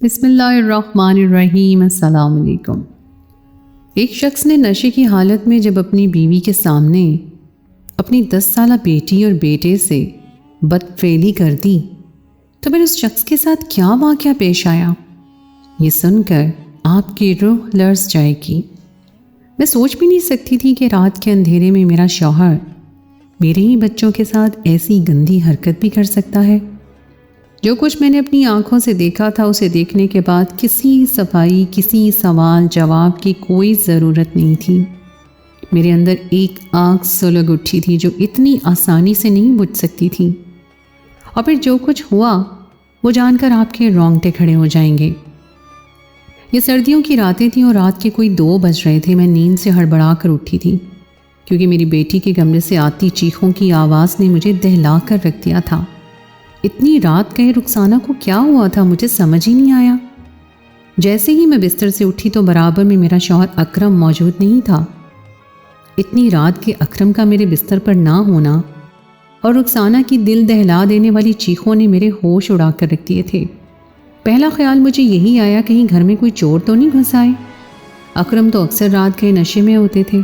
بسم اللہ الرحمن الرحیم۔ السلام علیکم۔ ایک شخص نے نشے کی حالت میں جب اپنی بیوی کے سامنے اپنی 10 سالہ بیٹی اور بیٹے سے بدفعلی کر دی تو پھر اس شخص کے ساتھ کیا واقعہ پیش آیا، یہ سن کر آپ کی روح لرز جائے گی۔ میں سوچ بھی نہیں سکتی تھی کہ رات کے اندھیرے میں میرا شوہر میرے ہی بچوں کے ساتھ ایسی گندی حرکت بھی کر سکتا ہے۔ جو کچھ میں نے اپنی آنکھوں سے دیکھا تھا، اسے دیکھنے کے بعد کسی صفائی، کسی سوال جواب کی کوئی ضرورت نہیں تھی۔ میرے اندر ایک آگ سلگ اٹھی تھی جو اتنی آسانی سے نہیں بجھ سکتی تھی، اور پھر جو کچھ ہوا وہ جان کر آپ کے رونگٹے کھڑے ہو جائیں گے۔ یہ سردیوں کی راتیں تھیں اور رات کے کوئی 2 بج رہے تھے۔ میں نیند سے ہڑبڑا کر اٹھی تھی کیونکہ میری بیٹی کے کمرے سے آتی چیخوں کی آواز نے مجھے دہلا کر رکھ دیا تھا۔ اتنی رات کہے رخسانہ کو کیا ہوا تھا، مجھے سمجھ ہی نہیں آیا۔ جیسے ہی میں بستر سے اٹھی تو برابر میں میرا شوہر اکرم موجود نہیں تھا۔ اتنی رات کے اکرم کا میرے بستر پر نہ ہونا اور رخسانہ کی دل دہلا دینے والی چیخوں نے میرے ہوش اڑا کر رکھ دیے تھے۔ پہلا خیال مجھے یہی آیا، کہیں گھر میں کوئی چور تو نہیں گھس آئے۔ اکرم تو اکثر رات کے نشے میں ہوتے تھے،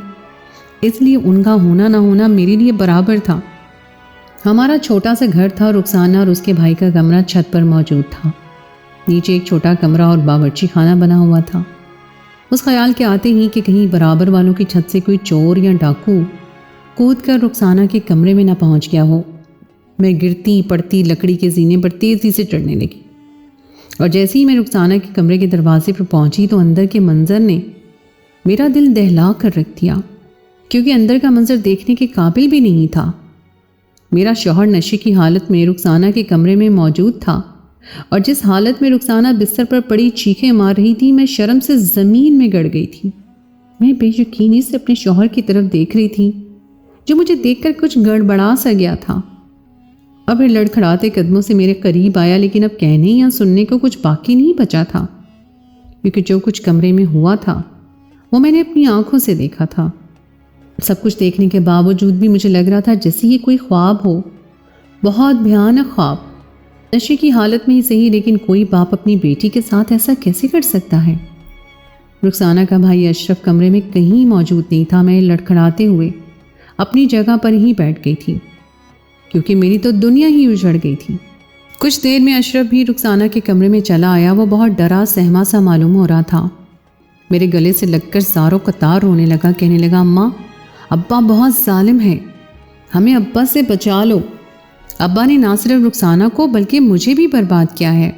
اس لیے ان کا ہونا نہ ہونا میرے لیے برابر تھا۔ ہمارا چھوٹا سا گھر تھا، رخسانہ اور اس کے بھائی کا کمرہ چھت پر موجود تھا۔ نیچے ایک چھوٹا کمرہ اور باورچی خانہ بنا ہوا تھا۔ اس خیال کے آتے ہی کہ کہیں برابر والوں کی چھت سے کوئی چور یا ڈاکو کود کر رخسانہ کے کمرے میں نہ پہنچ گیا ہو، میں گرتی پڑتی لکڑی کے زینے پر تیزی سے چڑھنے لگی، اور جیسے ہی میں رخسانہ کے کمرے کے دروازے پر پہنچی تو اندر کے منظر نے میرا دل دہلا کر رکھ دیا، کیونکہ اندر کا منظر دیکھنے کے قابل بھی نہیں تھا۔ میرا شوہر نشے کی حالت میں رخسانہ کے کمرے میں موجود تھا، اور جس حالت میں رخسانہ بستر پر پڑی چیخیں مار رہی تھی، میں شرم سے زمین میں گڑ گئی تھی۔ میں بے یقینی سے اپنے شوہر کی طرف دیکھ رہی تھی، جو مجھے دیکھ کر کچھ گڑبڑا سا گیا تھا، اور پھر لڑکھڑاتے قدموں سے میرے قریب آیا، لیکن اب کہنے یا سننے کو کچھ باقی نہیں بچا تھا، کیونکہ جو کچھ کمرے میں ہوا تھا وہ میں نے اپنی آنکھوں سے دیکھا تھا۔ سب کچھ دیکھنے کے باوجود بھی مجھے لگ رہا تھا جیسے یہ کوئی خواب ہو، بہت بھیانک خواب۔ نشے کی حالت میں ہی صحیح، لیکن کوئی باپ اپنی بیٹی کے ساتھ ایسا کیسے کر سکتا ہے؟ رخسانہ کا بھائی اشرف کمرے میں کہیں موجود نہیں تھا۔ میں لڑکھڑاتے ہوئے اپنی جگہ پر ہی بیٹھ گئی تھی، کیونکہ میری تو دنیا ہی اجڑ گئی تھی۔ کچھ دیر میں اشرف بھی رخسانہ کے کمرے میں چلا آیا۔ وہ بہت ڈرا سہما سا معلوم ہو رہا تھا، میرے گلے سے لگ کر زاروں قطار رونے لگا، کہنے لگا، اماں ابا بہت ظالم ہے، ہمیں ابا سے بچا لو۔ ابا نے نہ صرف رخسانہ کو بلکہ مجھے بھی برباد کیا ہے،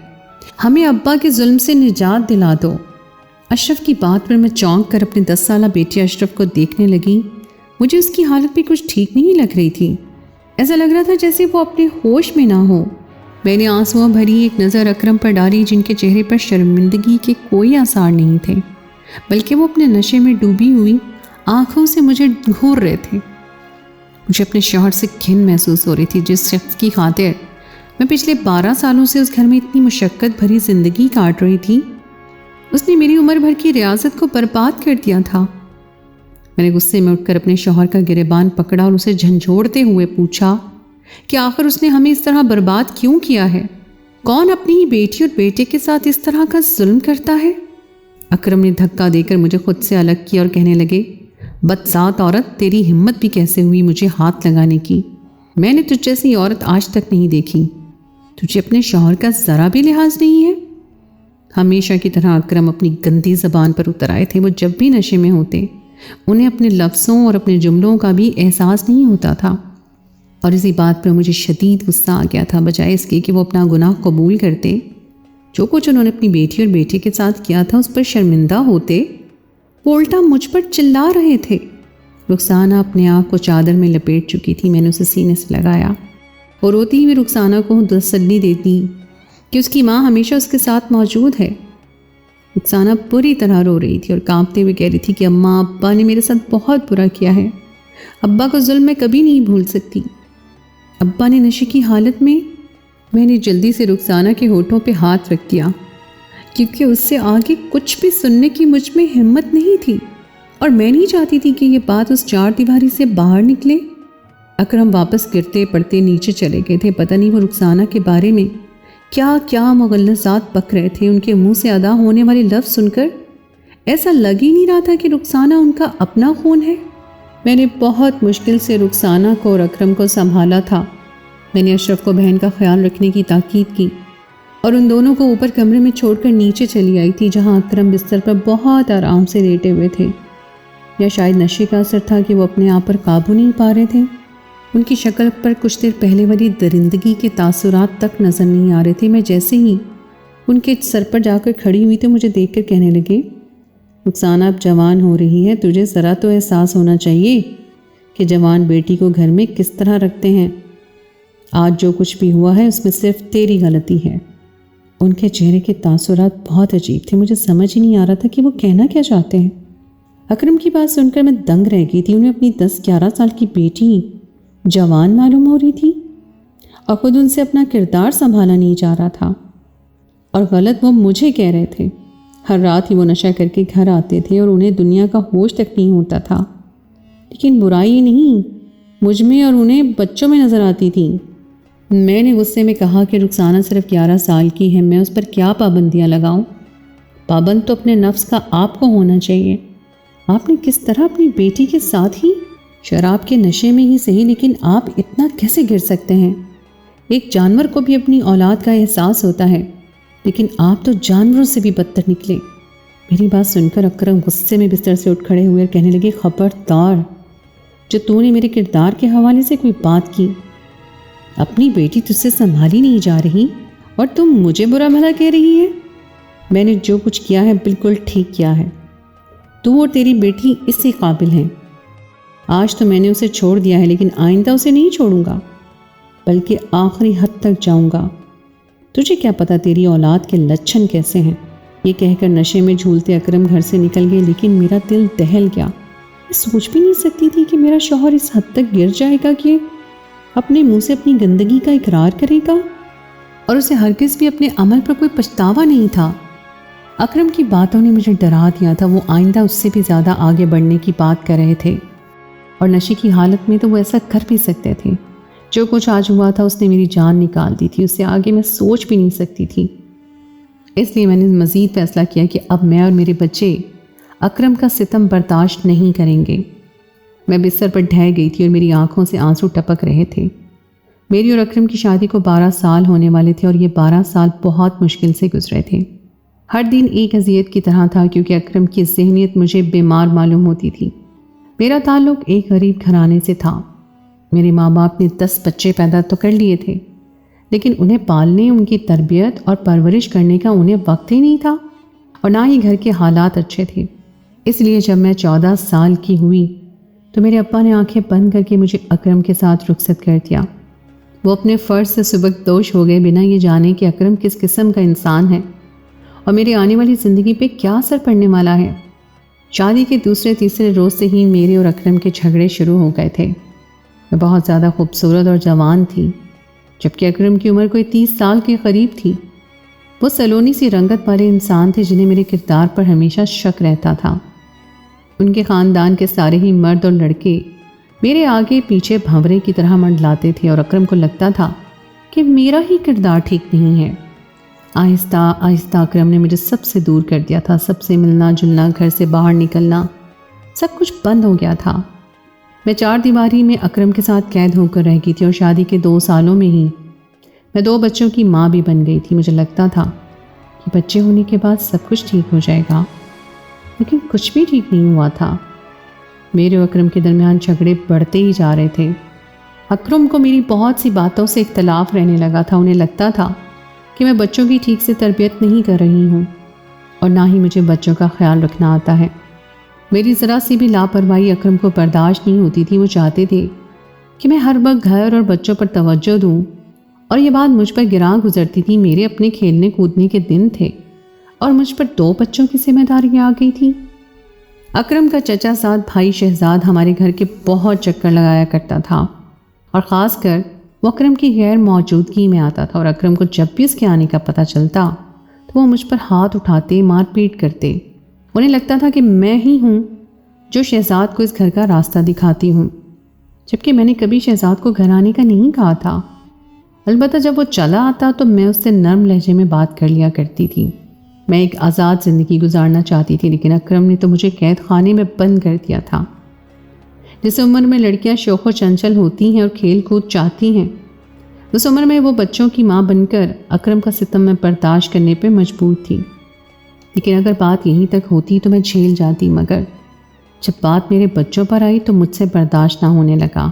ہمیں ابا کے ظلم سے نجات دلا دو۔ اشرف کی بات پر میں چونک کر اپنے 10 سالہ بیٹے اشرف کو دیکھنے لگی۔ مجھے اس کی حالت بھی کچھ ٹھیک نہیں لگ رہی تھی، ایسا لگ رہا تھا جیسے وہ اپنے ہوش میں نہ ہو۔ میں نے آنسوؤں بھری ایک نظر اکرم پر ڈالی، جن کے چہرے پر شرمندگی کے کوئی آثار نہیں تھے، بلکہ وہ اپنے نشے میں ڈوبی ہوئی آنکھوں سے مجھے گھور رہے تھے۔ مجھے اپنے شوہر سے گھن محسوس ہو رہی تھی، جس شخص کی خاطر میں پچھلے 12 سالوں سے اس گھر میں اتنی مشقت بھری زندگی کاٹ رہی تھی۔ اس نے میری عمر بھر کی ریاست کو برباد کر دیا تھا۔ میں نے غصے میں اٹھ کر اپنے شوہر کا گریبان پکڑا اور اسے جھنجھوڑتے ہوئے پوچھا کہ آخر اس نے ہمیں اس طرح برباد کیوں کیا ہے؟ کون اپنی ہی بیٹی اور بیٹے کے ساتھ اس طرح کا ظلم کرتا ہے؟ اکرم نے دھکا دے کر مجھے خود سے الگ کیا اور کہنے لگے، بدذات عورت، تیری ہمت بھی کیسے ہوئی مجھے ہاتھ لگانے کی؟ میں نے تجھ جیسی عورت آج تک نہیں دیکھی، تجھے اپنے شوہر کا ذرا بھی لحاظ نہیں ہے؟ ہمیشہ کی طرح اکرم اپنی گندی زبان پر اتر آئے تھے۔ وہ جب بھی نشے میں ہوتے انہیں اپنے لفظوں اور اپنے جملوں کا بھی احساس نہیں ہوتا تھا، اور اسی بات پر مجھے شدید غصہ آ گیا تھا۔ بجائے اس کے کہ وہ اپنا گناہ قبول کرتے، جو کچھ انہوں نے اپنی بیٹی اور بیٹے کے ساتھ کیا تھا اس پر شرمندہ ہوتے، وہ الٹا مجھ پر چلا رہے تھے۔ رخسانہ اپنے آپ کو چادر میں لپیٹ چکی تھی۔ میں نے اسے سینے سے لگایا اور روتی ہوئی رخسانہ کو تسلی دیتی کہ اس کی ماں ہمیشہ اس کے ساتھ موجود ہے۔ رخسانہ بری طرح رو رہی تھی اور کانپتے ہوئے کہہ رہی تھی کہ اماں، ابا نے میرے ساتھ بہت برا کیا ہے، ابا کا ظلم میں کبھی نہیں بھول سکتی۔ ابا نے نشے کی حالت میں نے جلدی سے رخسانہ کے ہونٹوں پہ ہاتھ رکھ دیا، کیونکہ اس سے آگے کچھ بھی سننے کی مجھ میں ہمت نہیں تھی، اور میں نہیں چاہتی تھی کہ یہ بات اس 4 دیواری سے باہر نکلے۔ اکرم واپس گرتے پڑتے نیچے چلے گئے تھے۔ پتہ نہیں وہ رخسانہ کے بارے میں کیا کیا مغلظات بک رہے تھے ان کے منہ سے ادا ہونے والے لفظ سن کر۔ ایسا لگ ہی نہیں رہا تھا کہ رخسانہ ان کا اپنا خون ہے۔ میں نے بہت مشکل سے رخسانہ کو اور اکرم کو سنبھالا تھا۔ میں نے اشرف کو بہن کا خیال رکھنے کی تاکید کی اور ان دونوں کو اوپر کمرے میں چھوڑ کر نیچے چلی آئی تھی، جہاں اکرم بستر پر بہت آرام سے لیٹے ہوئے تھے۔ یا شاید نشے کا اثر تھا کہ وہ اپنے آپ پر قابو نہیں پا رہے تھے۔ ان کی شکل پر کچھ دیر پہلے والی درندگی کے تاثرات تک نظر نہیں آ رہے تھے۔ میں جیسے ہی ان کے سر پر جا کر کھڑی ہوئی تو مجھے دیکھ کر کہنے لگے، رخسانہ اب جوان ہو رہی ہے، تجھے ذرا تو احساس ہونا چاہیے کہ جوان بیٹی کو گھر میں کس طرح رکھتے ہیں۔ آج جو کچھ بھی ہوا ہے اس میں صرف تیری غلطی ہے۔ ان کے چہرے کے تاثرات بہت عجیب تھے، مجھے سمجھ ہی نہیں آ رہا تھا کہ وہ کہنا کیا چاہتے ہیں۔ اکرم کی بات سن کر میں دنگ رہ گئی تھی۔ انہیں اپنی 10-11 سال کی بیٹی جوان معلوم ہو رہی تھی اور خود ان سے اپنا کردار سنبھالا نہیں جا رہا تھا، اور غلط وہ مجھے کہہ رہے تھے۔ ہر رات ہی وہ نشہ کر کے گھر آتے تھے اور انہیں دنیا کا ہوش تک نہیں ہوتا تھا، لیکن برائی نہیں مجھ میں اور انہیں بچوں میں نظر آتی تھی۔ میں نے غصے میں کہا کہ رخسانہ صرف 11 سال کی ہے، میں اس پر کیا پابندیاں لگاؤں؟ پابند تو اپنے نفس کا آپ کو ہونا چاہیے۔ آپ نے کس طرح اپنی بیٹی کے ساتھ ہی شراب کے نشے میں ہی صحیح، لیکن آپ اتنا کیسے گر سکتے ہیں؟ ایک جانور کو بھی اپنی اولاد کا احساس ہوتا ہے، لیکن آپ تو جانوروں سے بھی بدتر نکلے۔ میری بات سن کر اکرم غصے میں بستر سے اٹھ کھڑے ہوئے اور کہنے لگے، خبردار جو تو نے میرے کردار کے حوالے سے کوئی بات کی، اپنی بیٹی تجھ سے سنبھالی نہیں جا رہی اور تم مجھے برا بھلا کہہ رہی ہے۔ میں نے جو کچھ کیا ہے بالکل ٹھیک کیا ہے۔ تو اور تیری بیٹی اس سے قابل ہیں۔ آج تو میں نے اسے چھوڑ دیا ہے، لیکن آئندہ اسے نہیں چھوڑوں گا، بلکہ آخری حد تک جاؤں گا۔ تجھے کیا پتا تیری اولاد کے لچھن کیسے ہیں؟ یہ کہہ کر نشے میں جھولتے اکرم گھر سے نکل گئے، لیکن میرا دل دہل گیا۔ میں سوچ بھی نہیں سکتی تھی کہ میرا شوہر اس حد تک گر جائے گا کہ اپنے منہ سے اپنی گندگی کا اقرار کرے گا، اور اسے ہرگز بھی اپنے عمل پر کوئی پچھتاوا نہیں تھا۔ اکرم کی باتوں نے مجھے ڈرا دیا تھا۔ وہ آئندہ اس سے بھی زیادہ آگے بڑھنے کی بات کر رہے تھے، اور نشے کی حالت میں تو وہ ایسا کر بھی سکتے تھے۔ جو کچھ آج ہوا تھا اس نے میری جان نکال دی تھی، اس سے آگے میں سوچ بھی نہیں سکتی تھی۔ اس لیے میں نے مزید فیصلہ کیا کہ اب میں اور میرے بچے اکرم کا ستم برداشت نہیں کریں گے۔ میں بستر پر ڈھہ گئی تھی اور میری آنکھوں سے آنسو ٹپک رہے تھے۔ میری اور اکرم کی شادی کو 12 سال ہونے والے تھے، اور یہ 12 سال بہت مشکل سے گزرے تھے۔ ہر دن ایک اذیت کی طرح تھا، کیونکہ اکرم کی ذہنیت مجھے بیمار معلوم ہوتی تھی۔ میرا تعلق ایک غریب گھرانے سے تھا۔ میرے ماں باپ نے 10 بچے پیدا تو کر لیے تھے، لیکن انہیں پالنے، ان کی تربیت اور پرورش کرنے کا انہیں وقت ہی نہیں تھا، اور نہ ہی گھر کے حالات اچھے تھے۔ اس لیے جب میں 14 سال کی ہوئی تو میرے ابا نے آنکھیں بند کر کے مجھے اکرم کے ساتھ رخصت کر دیا۔ وہ اپنے فرض سے سبکدوش ہو گئے، بنا یہ جانے کہ اکرم کس قسم کا انسان ہے اور میری آنے والی زندگی پہ کیا اثر پڑنے والا ہے۔ شادی کے دوسرے تیسرے روز سے ہی میرے اور اکرم کے جھگڑے شروع ہو گئے تھے۔ میں بہت زیادہ خوبصورت اور جوان تھی، جبکہ اکرم کی عمر کوئی 30 سال کے قریب تھی۔ وہ سلونی سی رنگت والے انسان تھے جنہیں میرے کردار پر ہمیشہ شک رہتا تھا۔ ان کے خاندان کے سارے ہی مرد اور لڑکے میرے آگے پیچھے بھنورے کی طرح منڈلاتے تھے، اور اکرم کو لگتا تھا کہ میرا ہی کردار ٹھیک نہیں ہے۔ آہستہ آہستہ اکرم نے مجھے سب سے دور کر دیا تھا۔ سب سے ملنا جلنا، گھر سے باہر نکلنا، سب کچھ بند ہو گیا تھا۔ میں 4 دیواری میں اکرم کے ساتھ قید ہو کر رہ گئی تھی، اور شادی کے 2 سالوں میں ہی میں 2 بچوں کی ماں بھی بن گئی تھی۔ مجھے لگتا تھا کہ بچے ہونے کے بعد سب کچھ ٹھیک ہو جائے گا، لیکن کچھ بھی ٹھیک نہیں ہوا تھا۔ میرے اور اکرم کے درمیان جھگڑے بڑھتے ہی جا رہے تھے۔ اکرم کو میری بہت سی باتوں سے اختلاف رہنے لگا تھا۔ انہیں لگتا تھا کہ میں بچوں کی ٹھیک سے تربیت نہیں کر رہی ہوں، اور نہ ہی مجھے بچوں کا خیال رکھنا آتا ہے۔ میری ذرا سی بھی لاپرواہی اکرم کو برداشت نہیں ہوتی تھی۔ وہ چاہتے تھے کہ میں ہر وقت گھر اور بچوں پر توجہ دوں، اور یہ بات مجھ پر گراں گزرتی تھی۔ میرے اپنے کھیلنے کودنے کے دن تھے، اور مجھ پر 2 بچوں کی ذمہ داری آ گئی تھی۔ اکرم کا چچا زاد بھائی شہزاد ہمارے گھر کے بہت چکر لگایا کرتا تھا، اور خاص کر وہ اکرم کی غیر موجودگی میں آتا تھا، اور اکرم کو جب بھی اس کے آنے کا پتہ چلتا تو وہ مجھ پر ہاتھ اٹھاتے، مار پیٹ کرتے۔ انہیں لگتا تھا کہ میں ہی ہوں جو شہزاد کو اس گھر کا راستہ دکھاتی ہوں، جبکہ میں نے کبھی شہزاد کو گھر آنے کا نہیں کہا تھا۔ البتہ جب وہ چلا آتا تو میں اس سے نرم لہجے میں بات کر لیا کرتی تھی۔ میں ایک آزاد زندگی گزارنا چاہتی تھی، لیکن اکرم نے تو مجھے قید خانے میں بند کر دیا تھا۔ جس عمر میں لڑکیاں شوق و چنچل ہوتی ہیں اور کھیل کود چاہتی ہیں، اس عمر میں وہ بچوں کی ماں بن کر اکرم کا ستم میں برداشت کرنے پہ مجبور تھی۔ لیکن اگر بات یہیں تک ہوتی تو میں جھیل جاتی، مگر جب بات میرے بچوں پر آئی تو مجھ سے برداشت نہ ہونے لگا۔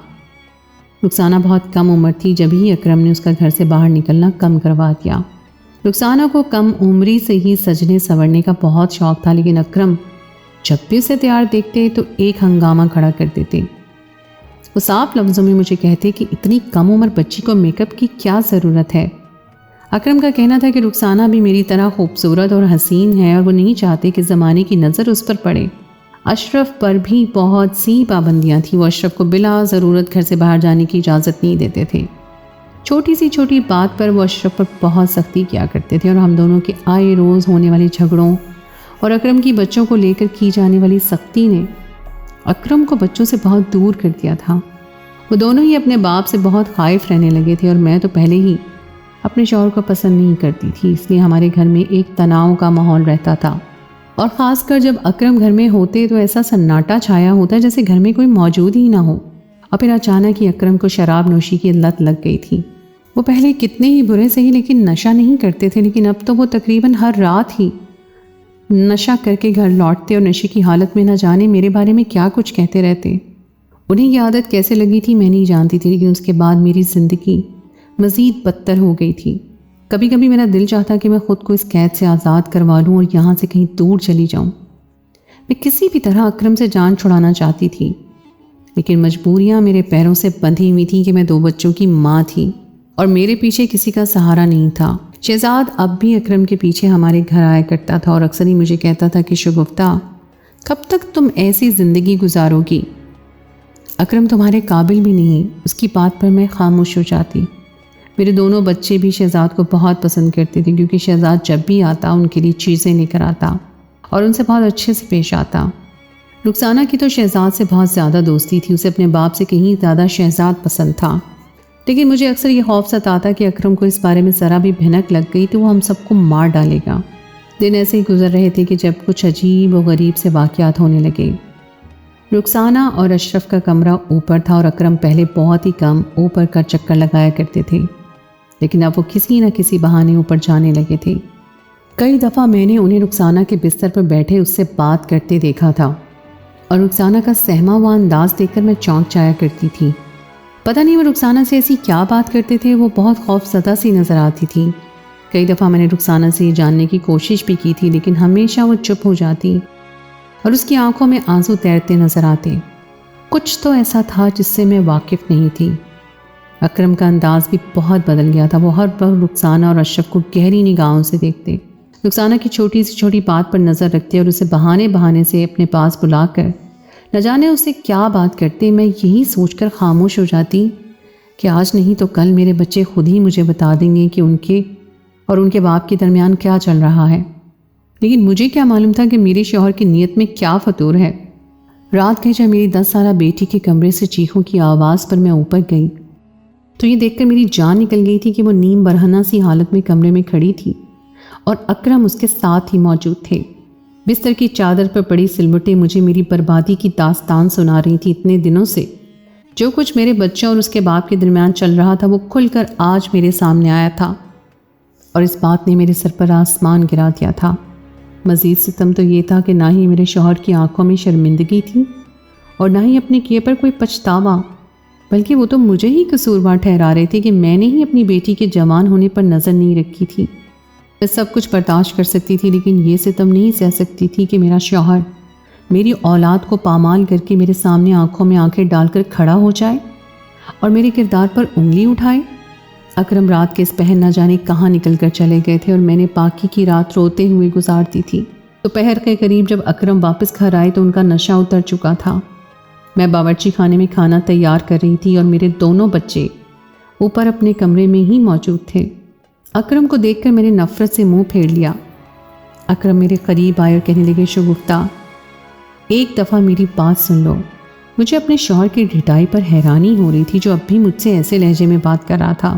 رخسانہ بہت کم عمر تھی جب ہی اکرم نے اس کا گھر سے باہر نکلنا کم کروا دیا۔ رخسانہ کو کم عمری سے ہی سجنے سنورنے کا بہت شوق تھا، لیکن اکرم جب بھی اسے تیار دیکھتے تو ایک ہنگامہ کھڑا کر دیتے۔ وہ صاف لفظوں میں مجھے کہتے کہ اتنی کم عمر بچی کو میک اپ کی کیا ضرورت ہے۔ اکرم کا کہنا تھا کہ رخسانہ بھی میری طرح خوبصورت اور حسین ہے اور وہ نہیں چاہتے کہ زمانے کی نظر اس پر پڑے۔ اشرف پر بھی بہت سی پابندیاں تھیں۔ وہ اشرف کو بلا ضرورت گھر سے باہر جانے کی اجازت نہیں دیتے تھے۔ چھوٹی بات پر وہ اشرف پر بہت سختی کیا کرتے تھے، اور ہم دونوں کے آئے روز ہونے والے جھگڑوں اور اکرم کی بچوں کو لے کر کی جانے والی سختی نے اکرم کو بچوں سے بہت دور کر دیا تھا۔ وہ دونوں ہی اپنے باپ سے بہت خائف رہنے لگے تھے، اور میں تو پہلے ہی اپنے شوہر کو پسند نہیں کرتی تھی، اس لیے ہمارے گھر میں ایک تناؤ کا ماحول رہتا تھا۔ اور خاص کر جب اکرم گھر میں ہوتے تو ایسا سناٹا چھایا ہوتا جیسے گھر میں کوئی موجود ہی نہ ہو۔ اور پھر اچانک ہی اکرم کو شراب نوشی کی لت لگ گئی تھی۔ وہ پہلے کتنے ہی برے سے ہی لیکن نشہ نہیں کرتے تھے، لیکن اب تو وہ تقریباً ہر رات ہی نشہ کر کے گھر لوٹتے اور نشے کی حالت میں نہ جانے میرے بارے میں کیا کچھ کہتے رہتے۔ انہیں یہ عادت کیسے لگی تھی میں نہیں جانتی تھی، لیکن اس کے بعد میری زندگی مزید بدتر ہو گئی تھی۔ کبھی کبھی میرا دل چاہتا کہ میں خود کو اس قید سے آزاد کروا لوں اور یہاں سے کہیں دور چلی جاؤں۔ میں کسی بھی طرح اکرم سے جان چھڑانا چاہتی تھی، لیکن مجبوریاں میرے پیروں سے بندھی ہوئی تھیں کہ میں 2 بچوں کی ماں تھی اور میرے پیچھے کسی کا سہارا نہیں تھا۔ شہزاد اب بھی اکرم کے پیچھے ہمارے گھر آیا کرتا تھا اور اکثر ہی مجھے کہتا تھا کہ شگفتہ کب تک تم ایسی زندگی گزارو گی؟ اکرم تمہارے قابل بھی نہیں۔ اس کی بات پر میں خاموش ہو جاتی۔ میرے دونوں بچے بھی شہزاد کو بہت پسند کرتے تھے، کیونکہ شہزاد جب بھی آتا ان کے لیے چیزیں لے کر آتا اور ان سے بہت اچھے سے پیش آتا۔ رخسانہ کی تو شہزاد سے بہت زیادہ دوستی تھی، اسے اپنے باپ سے کہیں زیادہ شہزاد پسند تھا۔ لیکن مجھے اکثر یہ خوف ستاتا کہ اکرم کو اس بارے میں ذرا بھی بھنک لگ گئی تو وہ ہم سب کو مار ڈالے گا۔ دن ایسے ہی گزر رہے تھے کہ جب کچھ عجیب و غریب سے واقعات ہونے لگے۔ رخسانہ اور اشرف کا کمرہ اوپر تھا اور اکرم پہلے بہت ہی کم اوپر کا چکر لگایا کرتے تھے، لیکن اب وہ کسی نہ کسی بہانے اوپر جانے لگے تھے۔ کئی دفعہ میں نے انہیں رخسانہ کے بستر پر بیٹھے اس سے بات کرتے دیکھا تھا، اور رخسانہ کا سہما ہوا انداز دیکھ کر میں چونک جایا کرتی تھی۔ پتہ نہیں وہ رخسانہ سے ایسی کیا بات کرتے تھے، وہ بہت خوف زدہ سی نظر آتی تھی۔ کئی دفعہ میں نے رخسانہ سے یہ جاننے کی کوشش بھی کی تھی، لیکن ہمیشہ وہ چپ ہو جاتی اور اس کی آنکھوں میں آنسو تیرتے نظر آتے۔ کچھ تو ایسا تھا جس سے میں واقف نہیں تھی۔ اکرم کا انداز بھی بہت بدل گیا تھا۔ وہ ہر وقت رخسانہ اور اشرف کو گہری نگاہوں سے دیکھتے، رخسانہ کی چھوٹی سے چھوٹی بات پر نظر رکھتے اور اسے بہانے سے اپنے پاس بلا کر نہ جانے اسے کیا بات کرتے۔ میں یہی سوچ کر خاموش ہو جاتی کہ آج نہیں تو کل میرے بچے خود ہی مجھے بتا دیں گے کہ ان کے اور ان کے باپ کے درمیان کیا چل رہا ہے۔ لیکن مجھے کیا معلوم تھا کہ میرے شوہر کی نیت میں کیا فطور ہے۔ رات گئے جب میری 10 سالہ بیٹی کے کمرے سے چیخوں کی آواز پر میں اوپر گئی تو یہ دیکھ کر میری جان نکل گئی تھی کہ وہ نیم برہنہ سی حالت میں کمرے میں کھڑی تھی اور اکرم اس کے ساتھ ہی موجود تھے۔ بستر کی چادر پر پڑی سلوٹیں مجھے میری بربادی کی داستان سنا رہی تھی۔ اتنے دنوں سے جو کچھ میرے بچوں اور اس کے باپ کے درمیان چل رہا تھا وہ کھل کر آج میرے سامنے آیا تھا، اور اس بات نے میرے سر پر آسمان گرا دیا تھا۔ مزید ستم تو یہ تھا کہ نہ ہی میرے شوہر کی آنکھوں میں شرمندگی تھی اور نہ ہی اپنے کیے پر کوئی پچھتاوا، بلکہ وہ تو مجھے ہی قصوروار ٹھہرا رہے تھے کہ میں نے ہی اپنی بیٹی کے جوان ہونے پر نظر نہیں رکھی تھی۔ میں سب کچھ برداشت کر سکتی تھی، لیکن یہ ستم نہیں سہ سکتی تھی کہ میرا شوہر میری اولاد کو پامال کر کے میرے سامنے آنکھوں میں آنکھیں ڈال کر کھڑا ہو جائے اور میرے کردار پر انگلی اٹھائے۔ اکرم رات کے اس پہر نہ جانے کہاں نکل کر چلے گئے تھے اور میں نے باقی کی رات روتے ہوئے گزارتی تھی۔ دوپہر کے قریب جب اکرم واپس گھر آئے تو ان کا نشہ اتر چکا تھا۔ میں باورچی خانے میں کھانا تیار کر رہی تھی اور میرے دونوں بچے اوپر اپنے کمرے میں ہی موجود تھے۔ اکرم کو دیکھ کر میں نے نفرت سے منہ پھیر لیا۔ اکرم میرے قریب آئے اور کہنے لگے، شگفتہ ایک دفعہ میری بات سن لو۔ مجھے اپنے شوہر کی ڈھٹائی پر حیرانی ہو رہی تھی جو اب بھی مجھ سے ایسے لہجے میں بات کر رہا تھا۔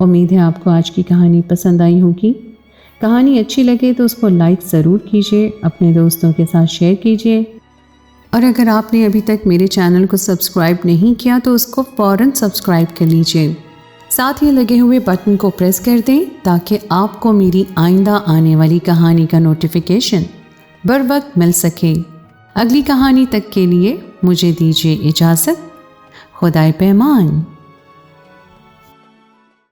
امید ہے آپ کو آج کی کہانی پسند آئی ہوگی۔ کہانی اچھی لگے تو اس کو لائک ضرور کیجیے، اپنے دوستوں کے ساتھ شیئر کیجیے، اور اگر آپ نے ابھی تک میرے چینل کو سبسکرائب نہیں کیا تو اس کو فوراً سبسکرائب کر لیجیے، ساتھ ہی لگے ہوئے بٹن کو پریس کر دیں تاکہ آپ کو میری آئندہ آنے والی کہانی کا نوٹیفیکیشن بروقت مل سکے۔ اگلی کہانی تک کے لیے مجھے دیجیے اجازت۔ خدائے پیمان۔